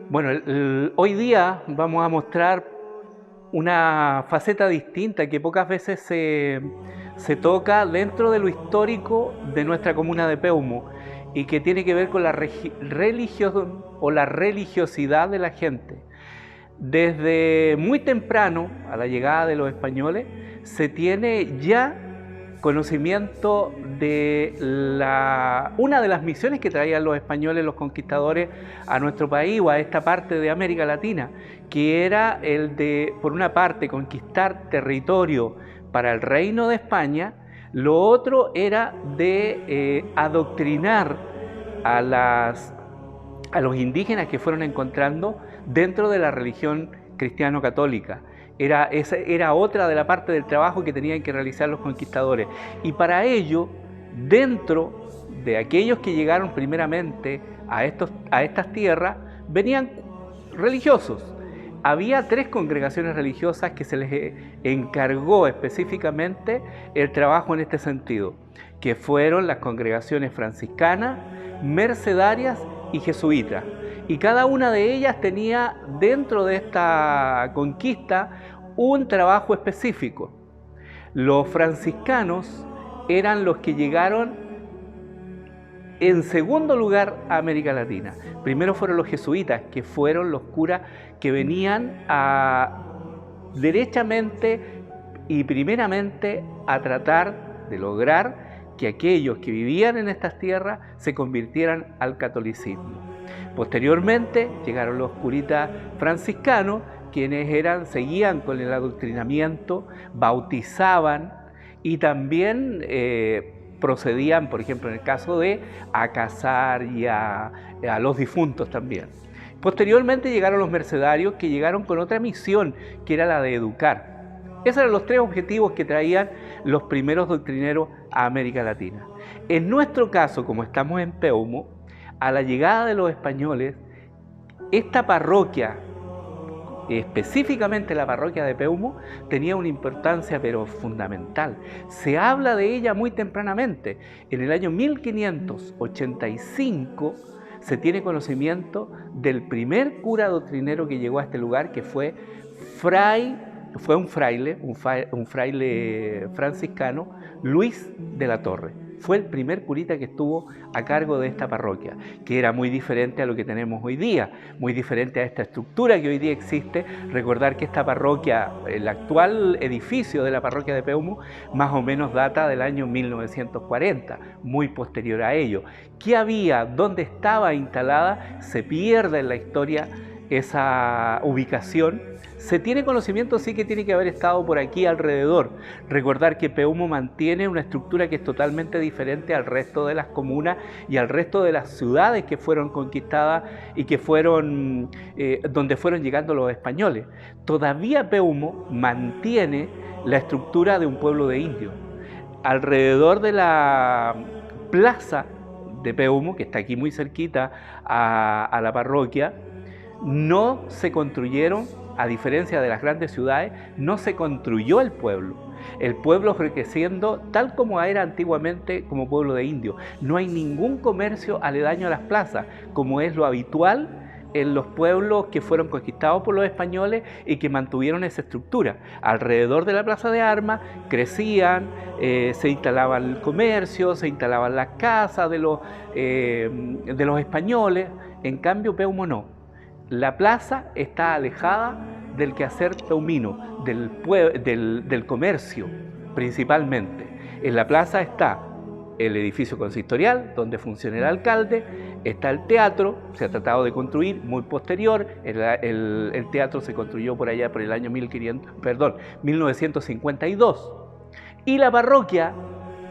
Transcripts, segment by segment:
Bueno, hoy día vamos a mostrar una faceta distinta que pocas veces se toca dentro de lo histórico de nuestra comuna de Peumo y que tiene que ver con la religión o la religiosidad de la gente. Desde muy temprano, a la llegada de los españoles, se tiene ya conocimiento de una de las misiones que traían los españoles, los conquistadores, a nuestro país o a esta parte de América Latina, que era el de, por una parte, conquistar territorio para el reino de España. Lo otro era de adoctrinar a los indígenas que fueron encontrando dentro de la religión cristiano-católica. Esa era otra de la parte del trabajo que tenían que realizar los conquistadores. Y para ello, dentro de aquellos que llegaron primeramente a estas tierras, venían religiosos. Había 3 congregaciones religiosas que se les encargó específicamente el trabajo en este sentido, que fueron las congregaciones franciscanas, mercedarias y jesuitas. Y cada una de ellas tenía dentro de esta conquista un trabajo específico. Los franciscanos eran los que llegaron en segundo lugar a América Latina. Primero fueron los jesuitas, que fueron los curas que venían derechamente y primeramente a tratar de lograr que aquellos que vivían en estas tierras se convirtieran al catolicismo. Posteriormente llegaron los curitas franciscanos, quienes seguían con el adoctrinamiento, bautizaban y también procedían, por ejemplo, en el caso a casar y a los difuntos también. Posteriormente llegaron los mercedarios, que llegaron con otra misión, que era la de educar. Esos eran los 3 objetivos que traían los primeros doctrineros a América Latina. En nuestro caso, como estamos en Peumo, a la llegada de los españoles, esta parroquia, específicamente la parroquia de Peumo, tenía una importancia pero fundamental. Se habla de ella muy tempranamente. En el año 1585 se tiene conocimiento del primer cura doctrinero que llegó a este lugar, que fue un fraile franciscano, Luis de la Torre. Fue el primer curita que estuvo a cargo de esta parroquia, que era muy diferente a lo que tenemos hoy día, muy diferente a esta estructura que hoy día existe. Recordar que esta parroquia, el actual edificio de la parroquia de Peumo, más o menos data del año 1940, muy posterior a ello. ¿Qué había? ¿Dónde estaba instalada? Se pierde en la historia esa ubicación. Se tiene conocimiento, sí, que tiene que haber estado por aquí alrededor. Recordar que Peumo mantiene una estructura que es totalmente diferente al resto de las comunas y al resto de las ciudades que fueron conquistadas y que fueron donde fueron llegando los españoles. Todavía Peumo mantiene la estructura de un pueblo de indios. Alrededor de la plaza de Peumo, que está aquí muy cerquita a la parroquia, no se construyeron, a diferencia de las grandes ciudades, no se construyó el pueblo. El pueblo fue creciendo tal como era antiguamente como pueblo de indios. No hay ningún comercio aledaño a las plazas, como es lo habitual en los pueblos que fueron conquistados por los españoles y que mantuvieron esa estructura. Alrededor de la plaza de armas crecían, se instalaba el comercio, se instalaban las casas de los españoles. En cambio, Peumo no. La plaza está alejada del quehacer peumino, del comercio principalmente. En la plaza está el edificio consistorial, donde funciona el alcalde, está el teatro, se ha tratado de construir muy posterior, el teatro se construyó por allá por el año 1952. Y la parroquia,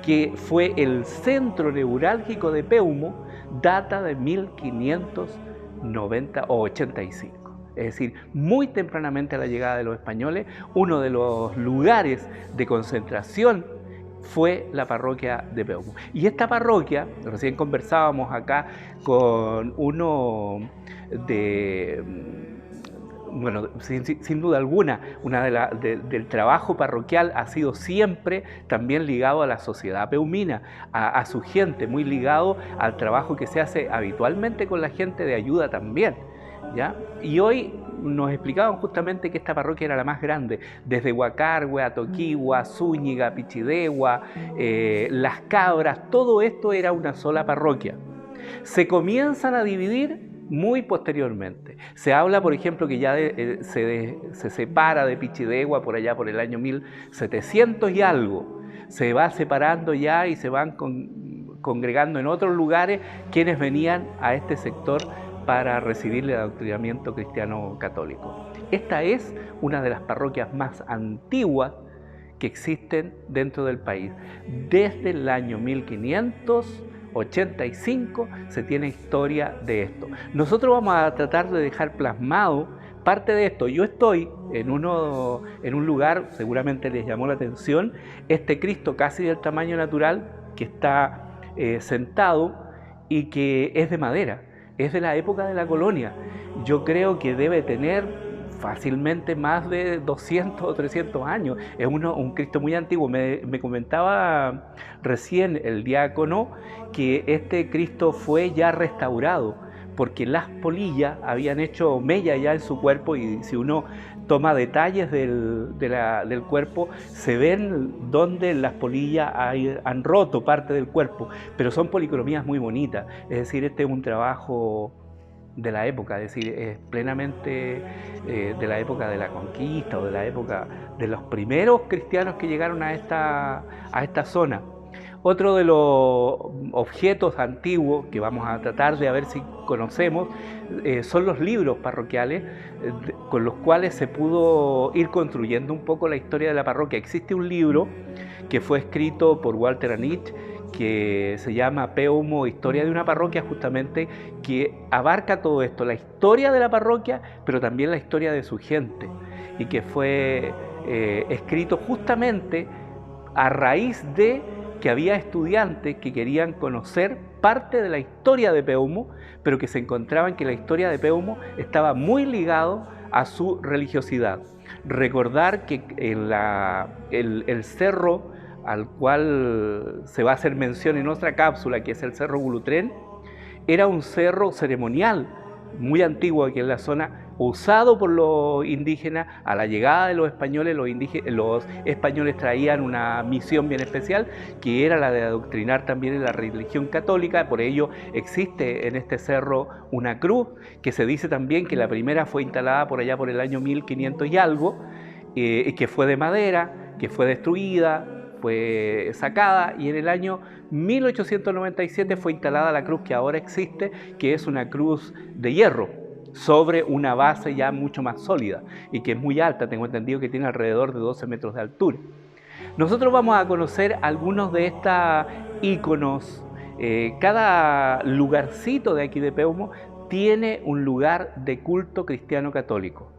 que fue el centro neurálgico de Peumo, data de 1590 o 85. Es decir, muy tempranamente a la llegada de los españoles, uno de los lugares de concentración fue la parroquia de Peumo. Y esta parroquia, recién conversábamos acá con uno bueno, sin duda alguna, del trabajo parroquial ha sido siempre también ligado a la sociedad peumina, a su gente, muy ligado al trabajo que se hace habitualmente con la gente de ayuda también. ¿ya? Y hoy nos explicaban justamente que esta parroquia era la más grande, desde Huacargüe, Atoquigua, Zúñiga, Pichidegua, Las Cabras, todo esto era una sola parroquia. Se comienzan a dividir muy posteriormente. Se habla, por ejemplo, que ya se separa de Pichidegua por allá por el año 1700 y algo. Se va separando ya y se van congregando en otros lugares quienes venían a este sector para recibir el adoctrinamiento cristiano católico. Esta es una de las parroquias más antiguas que existen dentro del país. Desde el año 1585 se tiene historia de esto. Nosotros vamos a tratar de dejar plasmado parte de esto. Yo estoy en un lugar, seguramente les llamó la atención, este Cristo casi del tamaño natural que está sentado y que es de madera. Es de la época de la colonia. Yo creo que debe tener fácilmente más de 200 o 300 años. Es un Cristo muy antiguo. Me comentaba recién el diácono que este Cristo fue ya restaurado, porque las polillas habían hecho mella ya en su cuerpo, y si uno toma detalles del cuerpo, se ven donde las polillas han roto parte del cuerpo, pero son policromías muy bonitas. Es decir, este es un trabajo de la época, es decir, es plenamente de la época de la conquista o de la época de los primeros cristianos que llegaron a esta zona. Otro de los objetos antiguos que vamos a tratar de ver si conocemos son los libros parroquiales con los cuales se pudo ir construyendo un poco la historia de la parroquia. Existe un libro que fue escrito por Walter Anich que se llama Peumo, Historia de una parroquia, justamente, que abarca todo esto, la historia de la parroquia, pero también la historia de su gente, y que fue escrito justamente a raíz de que había estudiantes que querían conocer parte de la historia de Peumo, pero que se encontraban que la historia de Peumo estaba muy ligado a su religiosidad. Recordar que el cerro al cual se va a hacer mención en otra cápsula, que es el Cerro Gulutrén, era un cerro ceremonial muy antiguo aquí en la zona, usado por los indígenas. A la llegada de los españoles, los españoles traían una misión bien especial, que era la de adoctrinar también en la religión católica. Por ello existe en este cerro una cruz, que se dice también que la primera fue instalada por allá por el año 1500 y algo, que fue de madera, que fue destruida, fue sacada, y en el año 1897 fue instalada la cruz que ahora existe, que es una cruz de hierro sobre una base ya mucho más sólida y que es muy alta. Tengo entendido que tiene alrededor de 12 metros de altura. Nosotros vamos a conocer algunos de estos íconos. Cada lugarcito de aquí de Peumo tiene un lugar de culto cristiano católico.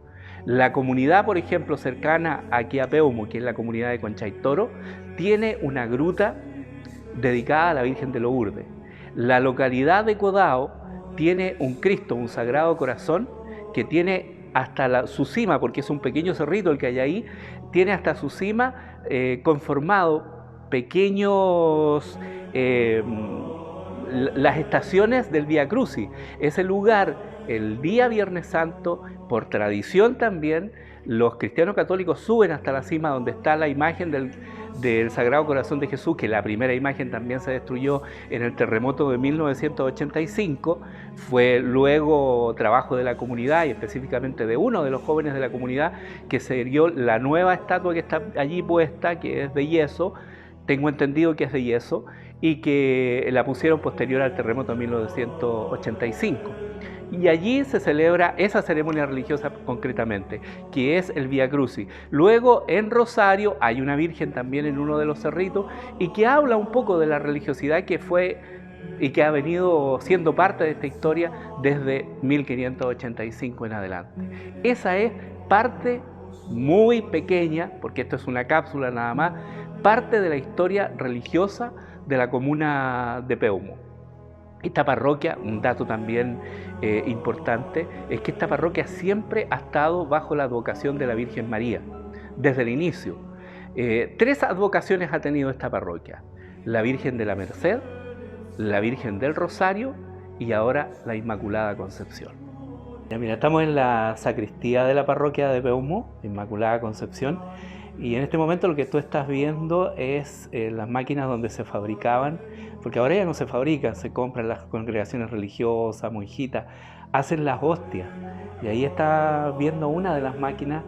La comunidad, por ejemplo, cercana aquí a Peumo, que es la comunidad de Conchaitoro, tiene una gruta dedicada a la Virgen de Lourdes. La localidad de Codao tiene un Cristo, un Sagrado Corazón, que tiene hasta su cima, porque es un pequeño cerrito el que hay ahí, tiene hasta su cima conformado pequeños las estaciones del Vía Crucis. Ese lugar, el día Viernes Santo, por tradición también, los cristianos católicos suben hasta la cima donde está la imagen del Sagrado Corazón de Jesús, que la primera imagen también se destruyó en el terremoto de 1985, fue luego trabajo de la comunidad y específicamente de uno de los jóvenes de la comunidad que se erguió la nueva estatua que está allí puesta, que es de yeso, tengo entendido que es de yeso, y que la pusieron posterior al terremoto de 1985. Y allí se celebra esa ceremonia religiosa concretamente, que es el Vía Crucis. Luego en Rosario hay una virgen también en uno de los cerritos y que habla un poco de la religiosidad que fue y que ha venido siendo parte de esta historia desde 1585 en adelante. Esa es parte muy pequeña, porque esto es una cápsula nada más, parte de la historia religiosa de la comuna de Peumo. Esta parroquia, un dato también importante, es que esta parroquia siempre ha estado bajo la advocación de la Virgen María, desde el inicio. 3 advocaciones ha tenido esta parroquia: la Virgen de la Merced, la Virgen del Rosario y ahora la Inmaculada Concepción. Ya, mira, estamos en la sacristía de la parroquia de Peumo, Inmaculada Concepción, y en este momento lo que tú estás viendo es las máquinas donde se fabricaban, porque ahora ya no se fabrican, se compran las congregaciones religiosas, monjitas, hacen las hostias, y ahí está viendo una de las máquinas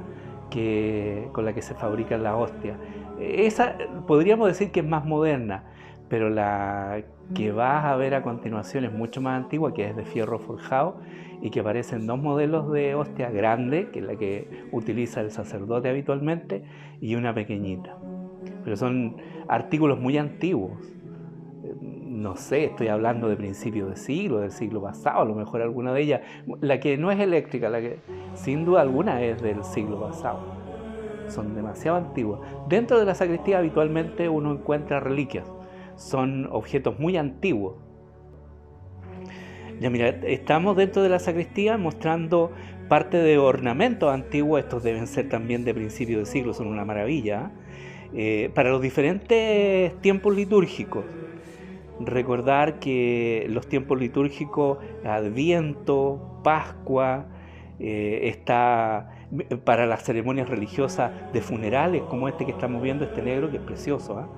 con la que se fabrican las hostias. Esa podríamos decir que es más moderna, pero la que vas a ver a continuación es mucho más antigua, que es de fierro forjado, y que aparecen dos modelos de hostia grande, que es la que utiliza el sacerdote habitualmente, y una pequeñita. Pero son artículos muy antiguos. No sé, estoy hablando de principios de siglo, del siglo pasado, a lo mejor alguna de ellas. La que no es eléctrica, la que sin duda alguna es del siglo pasado. Son demasiado antiguas. Dentro de la sacristía habitualmente uno encuentra reliquias. Son objetos muy antiguos. Ya mira, estamos dentro de la sacristía mostrando parte de ornamentos antiguos. Estos deben ser también de principios de siglo, son una maravilla. Para los diferentes tiempos litúrgicos. Recordar que los tiempos litúrgicos, Adviento, Pascua, está para las ceremonias religiosas de funerales, como este que estamos viendo, este negro, que es precioso.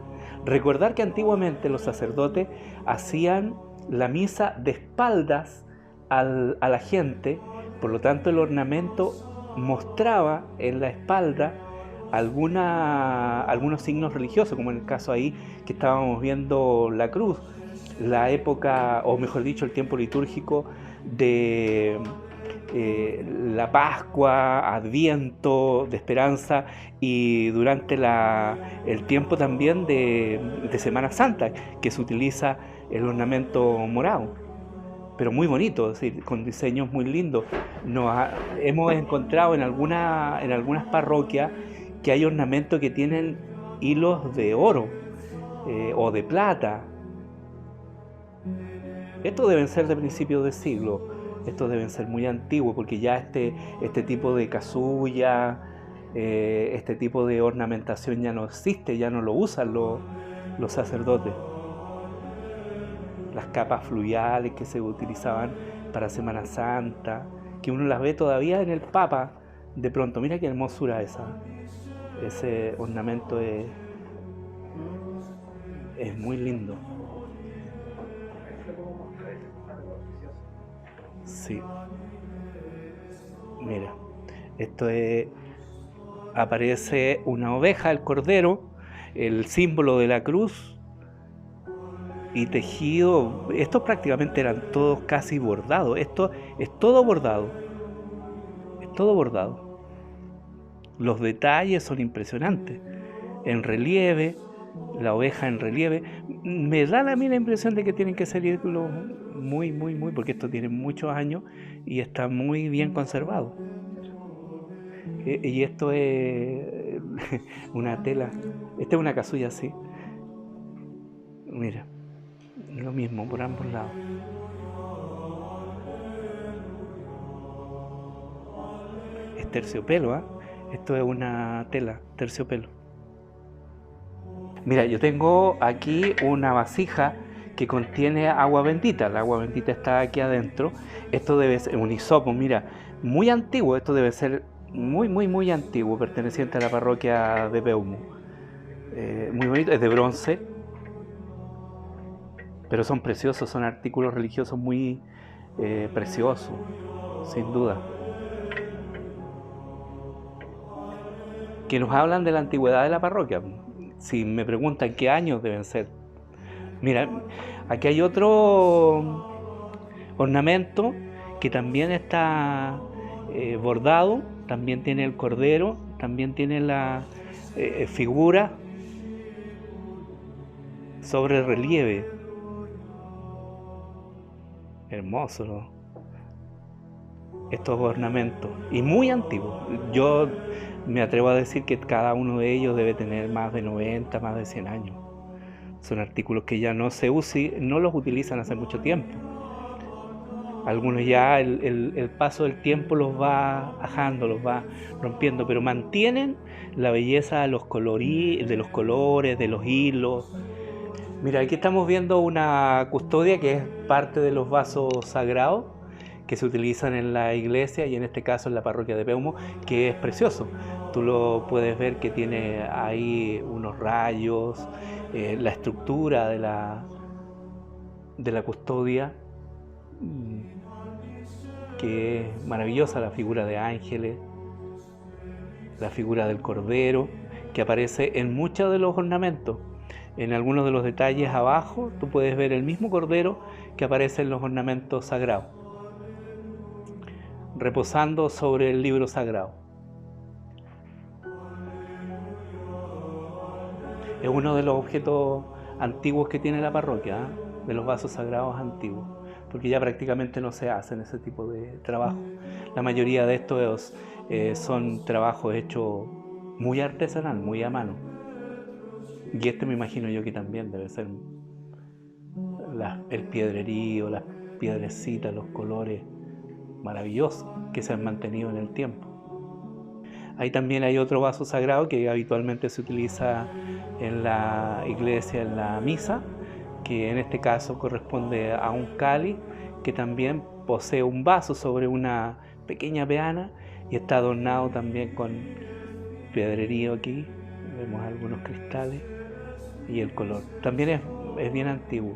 Recordar que antiguamente los sacerdotes hacían la misa de espaldas a la gente, por lo tanto el ornamento mostraba en la espalda algunos signos religiosos, como en el caso ahí que estábamos viendo la cruz, la época, o mejor dicho, el tiempo litúrgico de la Pascua, Adviento, de esperanza, y durante el tiempo también de Semana Santa, que se utiliza el ornamento morado, pero muy bonito, es decir, con diseños muy lindos. Hemos encontrado en algunas parroquias que hay ornamentos que tienen hilos de oro o de plata. Estos deben ser de principios de siglo, estos deben ser muy antiguos, porque ya este tipo de casulla, este tipo de ornamentación ya no existe, ya no lo usan los sacerdotes. Las capas fluviales que se utilizaban para Semana Santa, que uno las ve todavía en el Papa, de pronto. Mira qué hermosura ese ornamento es muy lindo. Sí. Mira, aparece una oveja, el cordero, el símbolo de la cruz, y tejido. Estos prácticamente eran todos casi bordados. Esto es todo bordado. Es todo bordado. Los detalles son impresionantes. En relieve, la oveja en relieve. Me da a mí la impresión de que tienen que ser muy, porque esto tiene muchos años y está muy bien conservado. Y esto es una tela. Esta es una casulla así. Mira, lo mismo por ambos lados. Es terciopelo, ¿eh? Esto es una tela, terciopelo. Mira, yo tengo aquí una vasija que contiene agua bendita. La agua bendita está aquí adentro. Esto debe ser un hisopo, mira, muy antiguo. Esto debe ser muy antiguo, perteneciente a la parroquia de Peumo. Muy bonito, es de bronce, pero son preciosos, son artículos religiosos muy preciosos, sin duda. Que nos hablan de la antigüedad de la parroquia. Si me preguntan qué años deben ser. Mira, aquí hay otro ornamento que también está bordado, también tiene el cordero, también tiene la figura sobre relieve. Hermoso, ¿no? Estos ornamentos, y muy antiguos. Yo me atrevo a decir que cada uno de ellos debe tener más de 90, más de 100 años. Son artículos que ya no los utilizan hace mucho tiempo. Algunos ya el paso del tiempo los va ajando, los va rompiendo, pero mantienen la belleza de los colores, de los hilos. Mira, aquí estamos viendo una custodia que es parte de los vasos sagrados, que se utilizan en la iglesia y en este caso en la parroquia de Peumo, que es precioso. Tú lo puedes ver que tiene ahí unos rayos, la estructura de la custodia, que es maravillosa, la figura de ángeles, la figura del cordero, que aparece en muchos de los ornamentos. En algunos de los detalles abajo tú puedes ver el mismo cordero que aparece en los ornamentos sagrados, reposando sobre el libro sagrado. Es uno de los objetos antiguos que tiene la parroquia, de los vasos sagrados antiguos, porque ya prácticamente no se hacen ese tipo de trabajo. La mayoría de estos son trabajos hechos muy artesanal, muy a mano. Y este me imagino yo que también debe ser el piedrerío, las piedrecitas, los colores maravillosos que se han mantenido en el tiempo. Ahí también hay otro vaso sagrado que habitualmente se utiliza en la iglesia, en la misa, que en este caso corresponde a un cáliz que también posee un vaso sobre una pequeña peana y está adornado también con piedrerío aquí, vemos algunos cristales y el color. También es bien antiguo,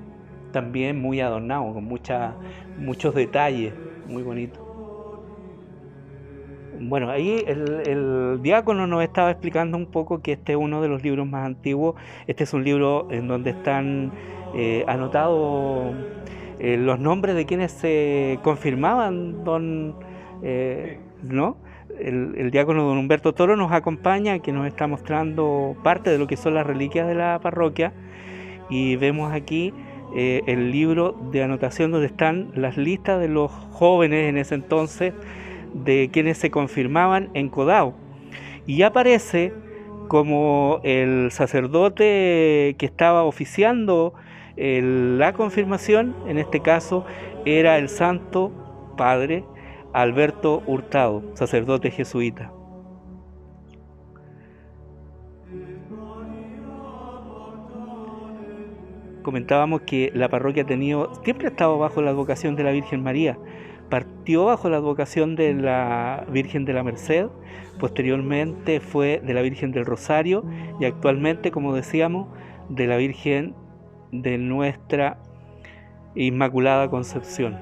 también muy adornado, con muchos detalles, muy bonito. Bueno, ahí el diácono nos estaba explicando un poco que este es uno de los libros más antiguos. Este es un libro en donde están anotados los nombres de quienes se confirmaban, ¿no? El diácono don Humberto Toro nos acompaña, que nos está mostrando parte de lo que son las reliquias de la parroquia, y vemos aquí el libro de anotación donde están las listas de los jóvenes en ese entonces, de quienes se confirmaban en Codao, y aparece como el sacerdote que estaba oficiando la confirmación. En este caso era el santo padre Alberto Hurtado, sacerdote jesuita. Comentábamos que la parroquia siempre ha estado bajo la advocación de la Virgen María. Partió bajo la advocación de la Virgen de la Merced, posteriormente fue de la Virgen del Rosario y actualmente, como decíamos, de la Virgen de nuestra Inmaculada Concepción.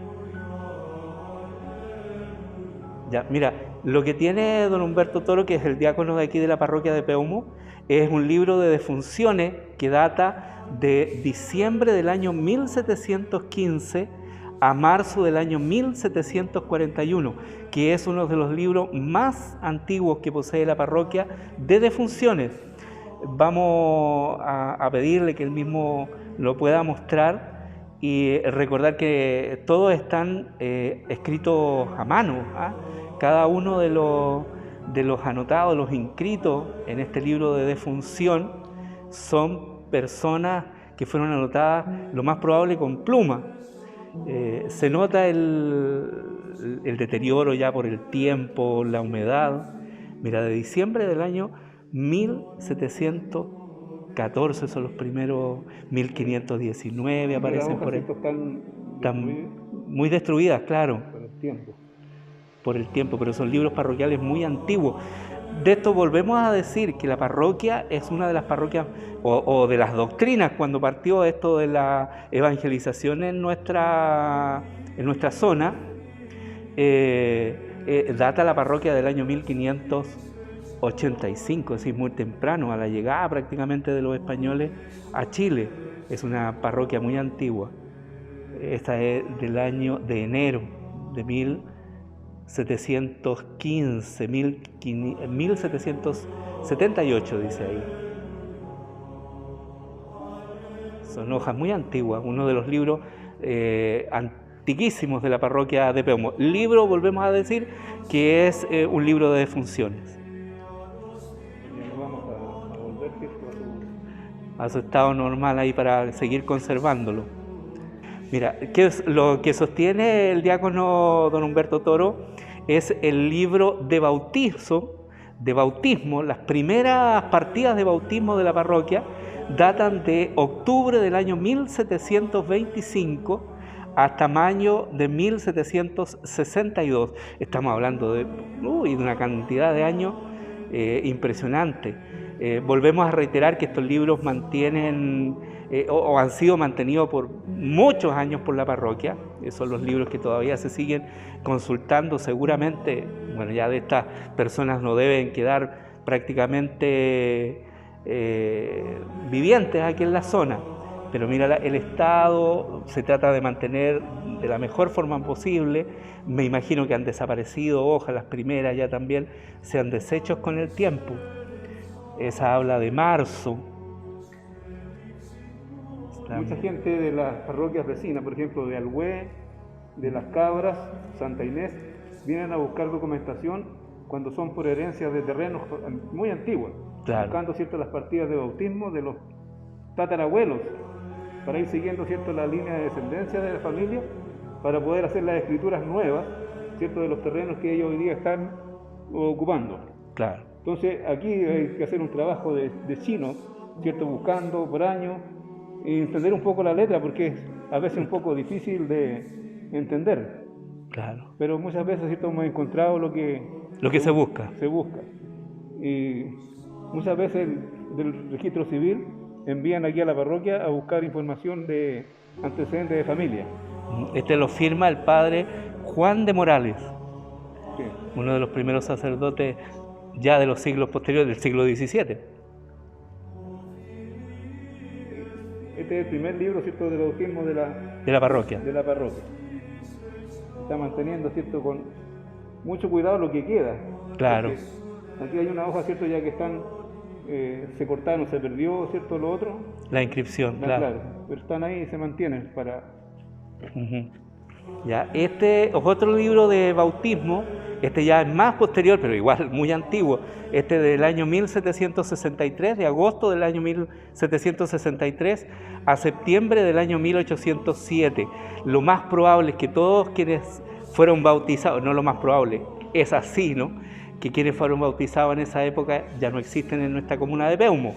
Ya, mira, lo que tiene don Humberto Toro, que es el diácono de aquí de la parroquia de Peumo, es un libro de defunciones que data de diciembre del año 1715 a marzo del año 1741, que es uno de los libros más antiguos que posee la parroquia de defunciones. Vamos a pedirle que él mismo lo pueda mostrar y recordar que todos están escritos a mano, ¿ah? Cada uno de los anotados, los inscritos en este libro de defunción, son personas que fueron anotadas lo más probable con pluma. Se nota el deterioro ya por el tiempo, la humedad. Mira, de diciembre del año 1714 son los primeros, 1519 aparecen por ahí. Están muy destruidas, claro, por el tiempo, pero son libros parroquiales muy antiguos. De esto volvemos a decir que la parroquia es una de las parroquias o de las doctrinas cuando partió esto de la evangelización en nuestra zona. Data la parroquia del año 1585, es decir, muy temprano, a la llegada prácticamente de los españoles a Chile. Es una parroquia muy antigua. Esta es del año de enero de 1778, dice ahí. Son hojas muy antiguas, uno de los libros antiquísimos de la parroquia de Peumo. Libro, volvemos a decir, que es un libro de defunciones. Vamos a volver a su estado normal ahí para seguir conservándolo. Mira, lo que sostiene el diácono don Humberto Toro es el libro de bautismo. Las primeras partidas de bautismo de la parroquia datan de octubre del año 1725 hasta mayo de 1762. Estamos hablando de una cantidad de años impresionante. Volvemos a reiterar que estos libros mantienen o han sido mantenidos por muchos años por la parroquia. Son los libros que todavía se siguen consultando. Seguramente, bueno, ya de estas personas no deben quedar prácticamente vivientes aquí en la zona. Pero mira, el Estado se trata de mantener de la mejor forma posible. Me imagino que han desaparecido hojas, las primeras ya también se han deshecho con el tiempo. Esa habla de marzo. Mucha gente de las parroquias vecinas, por ejemplo de Alhué, de Las Cabras, Santa Inés, vienen a buscar documentación cuando son por herencia de terrenos muy antiguos, claro, buscando cierto, las partidas de bautismo de los tatarabuelos, para ir siguiendo cierto, la línea de descendencia de la familia, para poder hacer las escrituras nuevas, cierto, de los terrenos que ellos hoy día están ocupando. Claro. Entonces aquí hay que hacer un trabajo de chino, cierto, buscando por años y entender un poco la letra, porque es a veces un poco difícil de entender. Claro. Pero muchas veces, cierto, hemos encontrado lo que se busca. Se busca. Y muchas veces del registro civil envían aquí a la parroquia a buscar información de antecedentes de familia. Este lo firma el padre Juan de Morales, Sí. uno de los primeros sacerdotes ya de los siglos posteriores, del siglo XVII. Este es el primer libro, cierto, del bautismo de la parroquia. De la parroquia. Está manteniendo, cierto, con mucho cuidado lo que queda. Claro. Porque aquí hay una hoja, cierto, ya que están, se cortaron, se perdió, cierto, lo otro. La inscripción, claro. Pero están ahí y se mantienen para... Ya, este es otro libro de bautismo, este ya es más posterior, pero igual muy antiguo, este del año 1763, de agosto del año 1763 a septiembre del año 1807. Lo más probable es que todos quienes fueron bautizados, no lo más probable, es así, ¿no?, que quienes fueron bautizados en esa época ya no existen en nuestra comuna de Peumo.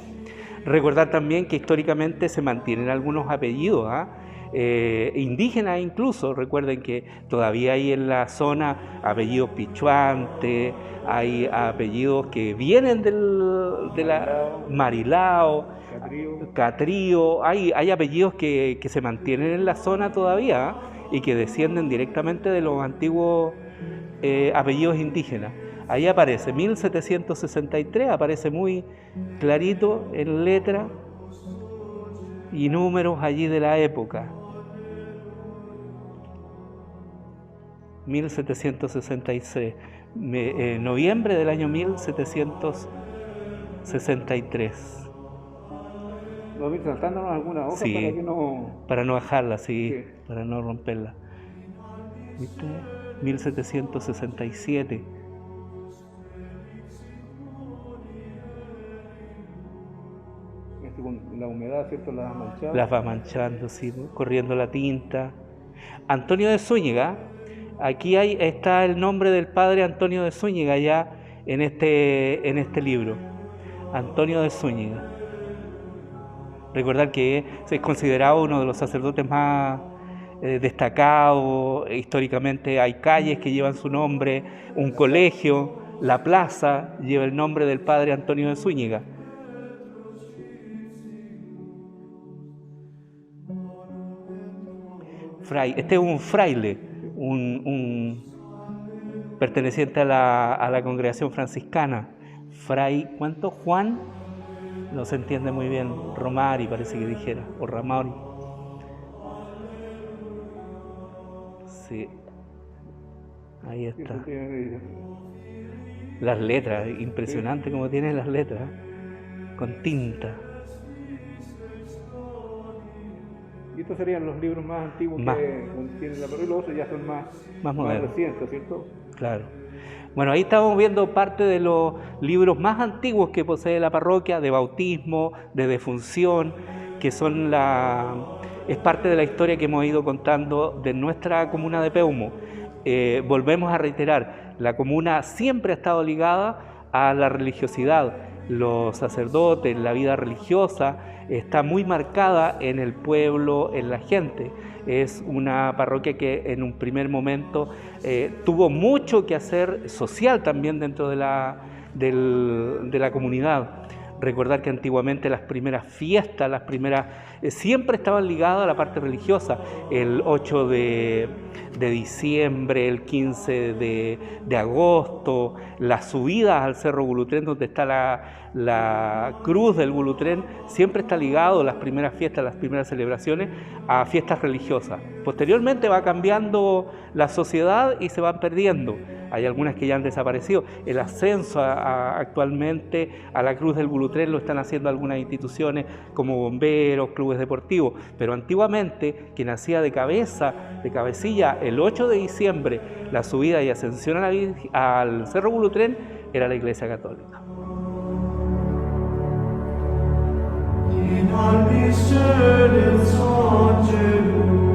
Recordar también que históricamente se mantienen algunos apellidos, indígenas incluso. Recuerden que todavía hay en la zona apellidos pichuantes, hay apellidos que vienen de la Marilao, Catrío, hay apellidos que se mantienen en la zona todavía y que descienden directamente de los antiguos apellidos indígenas. Ahí aparece 1763, aparece muy clarito en letra y números allí de la época. 1766, noviembre del año 1763. ¿Vamos a ir saltándonos alguna hoja? Sí, para que no... para no bajarla, sí, para no romperla. ¿Viste? 1767. Con la humedad, ¿cierto?, las manchado. Las va manchando, sí, corriendo la tinta. Antonio de Zúñiga, aquí está el nombre del padre Antonio de Zúñiga ya en este libro. Antonio de Zúñiga. Recordar que es considerado uno de los sacerdotes más destacados. Históricamente hay calles que llevan su nombre, un colegio, la plaza lleva el nombre del padre Antonio de Zúñiga. Este es un fraile, un perteneciente a la congregación franciscana. Fray, ¿cuánto? Juan, no se entiende muy bien, Romari parece que dijera, o Ramari. Sí, ahí está. Las letras, impresionante como tiene las letras, con tinta. Y estos serían los libros más antiguos que contienen la parroquia, y los otros ya son más recientes, ¿cierto? Claro. Bueno, ahí estamos viendo parte de los libros más antiguos que posee la parroquia, de bautismo, de defunción, que son es parte de la historia que hemos ido contando de nuestra comuna de Peumo. Volvemos a reiterar, la comuna siempre ha estado ligada a la religiosidad. Los sacerdotes, la vida religiosa está muy marcada en el pueblo, en la gente. es una parroquia que en un primer momento tuvo mucho que hacer social también dentro de la comunidad. Recordar que antiguamente las primeras fiestas, siempre estaban ligadas a la parte religiosa. El 8 de diciembre, el 15 de agosto, las subidas al Cerro Gulutrén, donde está la cruz del Gulutrén, siempre está ligado las primeras fiestas, las primeras celebraciones a fiestas religiosas. Posteriormente va cambiando la sociedad y se van perdiendo. Hay algunas que ya han desaparecido. El ascenso actualmente a la cruz del Gulutrén lo están haciendo algunas instituciones como bomberos, clubes deportivos, pero antiguamente quien hacía de cabecilla el 8 de diciembre la subida y ascensión al Cerro Gulutrén era la Iglesia Católica. In albis celis angelus,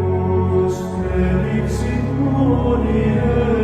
felix in munie